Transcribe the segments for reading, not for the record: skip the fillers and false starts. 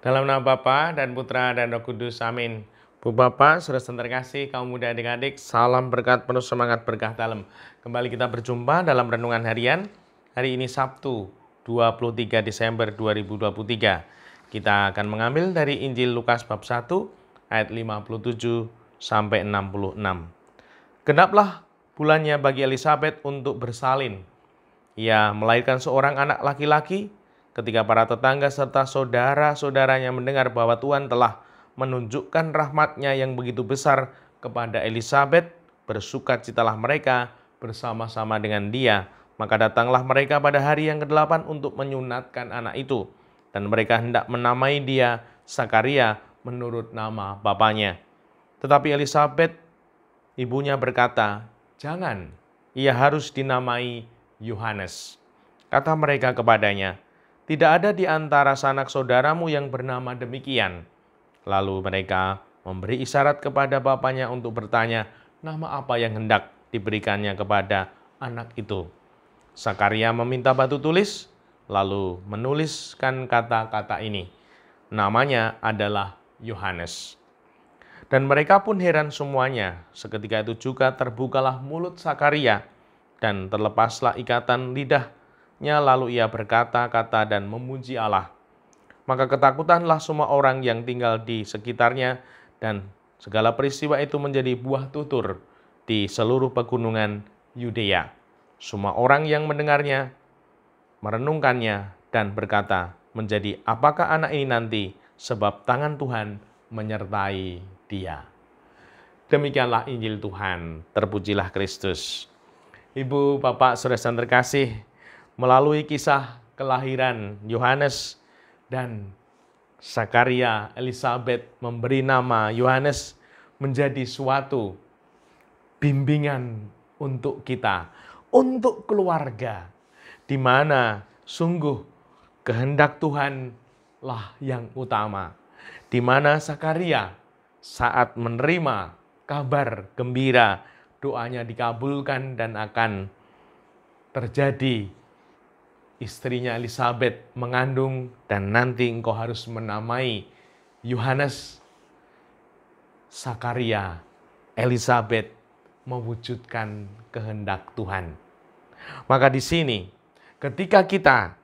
Dalam nama Bapa dan Putra dan Roh Kudus, amin. Bu Bapak, saudara terkasih, kaum muda adik-adik, salam berkat penuh semangat berkah dalam. Kembali kita berjumpa dalam renungan harian. Hari ini Sabtu, 23 Desember 2023. Kita akan mengambil dari Injil Lukas bab 1, ayat 57 sampai 66. Genaplah bulannya bagi Elisabet untuk bersalin. Ia melahirkan seorang anak laki-laki. Ketika para tetangga serta saudara-saudaranya mendengar bahwa Tuhan telah menunjukkan rahmat-Nya yang begitu besar kepada Elisabet, bersukacitalah mereka bersama-sama dengan dia. Maka datanglah mereka pada hari yang ke-8 untuk menyunatkan anak itu. Dan mereka hendak menamai dia Sakaria menurut nama bapaknya. Tetapi Elisabet, ibunya berkata, "Jangan, ia harus dinamai Yohanes." Kata mereka kepadanya, "Tidak ada di antara sanak saudaramu yang bernama demikian." Lalu mereka memberi isyarat kepada bapaknya untuk bertanya, nama apa yang hendak diberikannya kepada anak itu. Sakaria meminta batu tulis, lalu menuliskan kata-kata ini. Namanya adalah Yohanes. Dan mereka pun heran semuanya. Seketika itu juga terbukalah mulut Sakaria, dan terlepaslah ikatan lidahnya, lalu ia berkata-kata dan memuji Allah. Maka ketakutanlah semua orang yang tinggal di sekitarnya, dan segala peristiwa itu menjadi buah tutur di seluruh pegunungan Yudea. Semua orang yang mendengarnya merenungkannya dan berkata, menjadi apakah anak ini nanti, sebab tangan Tuhan menyertai dia. Demikianlah Injil Tuhan, terpujilah Kristus. Ibu, Bapak, saudara terkasih, melalui kisah kelahiran Yohanes dan Sakaria, Elisabet memberi nama Yohanes menjadi suatu bimbingan untuk kita, untuk keluarga, di mana sungguh kehendak Tuhanlah yang utama, di mana Sakaria saat menerima kabar gembira, doanya dikabulkan dan akan terjadi istrinya Elisabet mengandung, dan nanti engkau harus menamai Yohanes. Sakaria, Elisabet mewujudkan kehendak Tuhan. Maka di sini ketika kita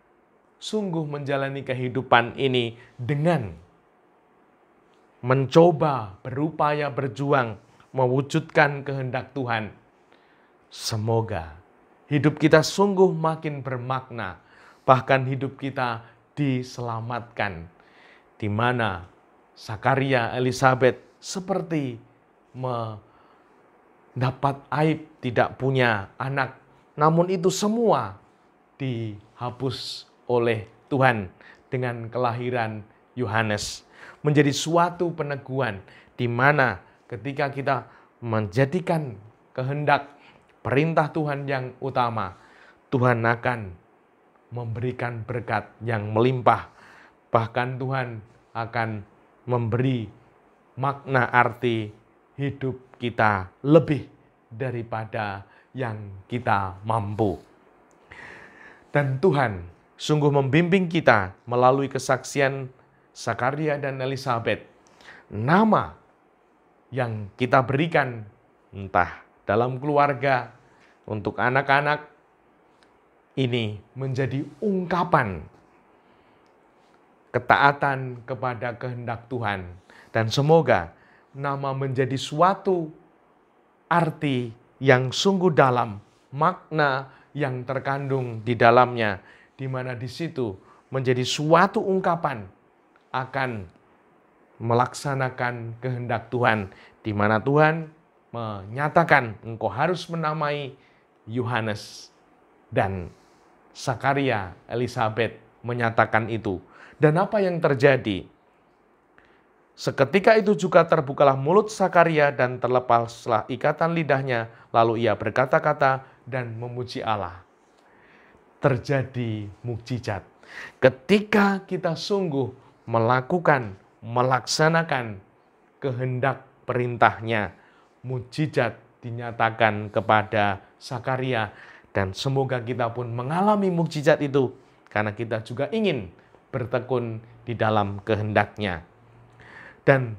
sungguh menjalani kehidupan ini dengan mencoba, berupaya, berjuang, mewujudkan kehendak Tuhan, semoga hidup kita sungguh makin bermakna, bahkan hidup kita diselamatkan, di mana Sakaria, Elisabet seperti mendapat aib tidak punya anak, namun itu semua dihapus oleh Tuhan dengan kelahiran Yohanes. Menjadi suatu peneguhan di mana ketika kita menjadikan kehendak perintah Tuhan yang utama, Tuhan akan memberikan berkat yang melimpah. Bahkan Tuhan akan memberi makna arti hidup kita lebih daripada yang kita mampu. Dan Tuhan sungguh membimbing kita melalui kesaksian Sakaria dan Elisabet. Nama yang kita berikan, entah dalam keluarga, untuk anak-anak, ini menjadi ungkapan ketaatan kepada kehendak Tuhan. Dan semoga nama menjadi suatu arti yang sungguh dalam, makna yang terkandung di dalamnya, di mana di situ menjadi suatu ungkapan akan melaksanakan kehendak Tuhan, di mana Tuhan menyatakan engkau harus menamai Yohanes, dan Sakaria, Elisabet menyatakan itu. Dan apa yang terjadi? Seketika itu juga terbukalah mulut Sakaria dan terlepaslah ikatan lidahnya, lalu ia berkata-kata dan memuji Allah. Terjadi mukjizat. Ketika kita sungguh melaksanakan kehendak perintahnya, mukjizat dinyatakan kepada Sakaria, dan semoga kita pun mengalami mukjizat itu, karena kita juga ingin bertekun di dalam kehendak-Nya. Dan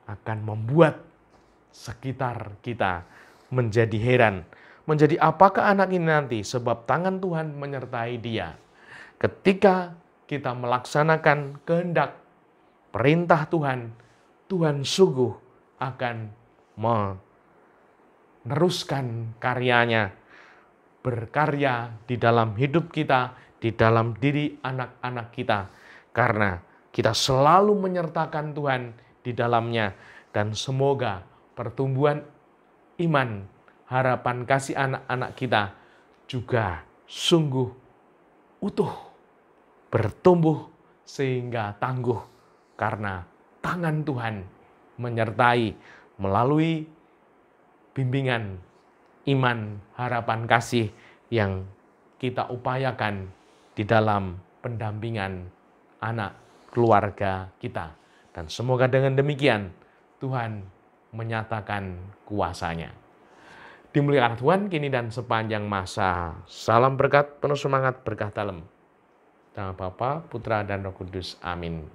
akan membuat sekitar kita menjadi heran. Menjadi apakah anak ini nanti? Sebab tangan Tuhan menyertai dia. Ketika kita melaksanakan kehendak perintah Tuhan, Tuhan sungguh akan meneruskan karyanya, berkarya di dalam hidup kita, di dalam diri anak-anak kita. Karena kita selalu menyertakan Tuhan di dalamnya. Dan semoga pertumbuhan iman, harapan kasih anak-anak kita juga sungguh utuh, bertumbuh sehingga tangguh. Karena tangan Tuhan menyertai melalui bimbingan iman, harapan kasih yang kita upayakan di dalam pendampingan anak keluarga kita. Dan semoga dengan demikian Tuhan menyatakan kuasa-Nya. Dimuliakan Tuhan kini dan sepanjang masa. Salam berkat, penuh semangat, berkah dalam. Nama Bapa, Putra, dan Roh Kudus. Amin.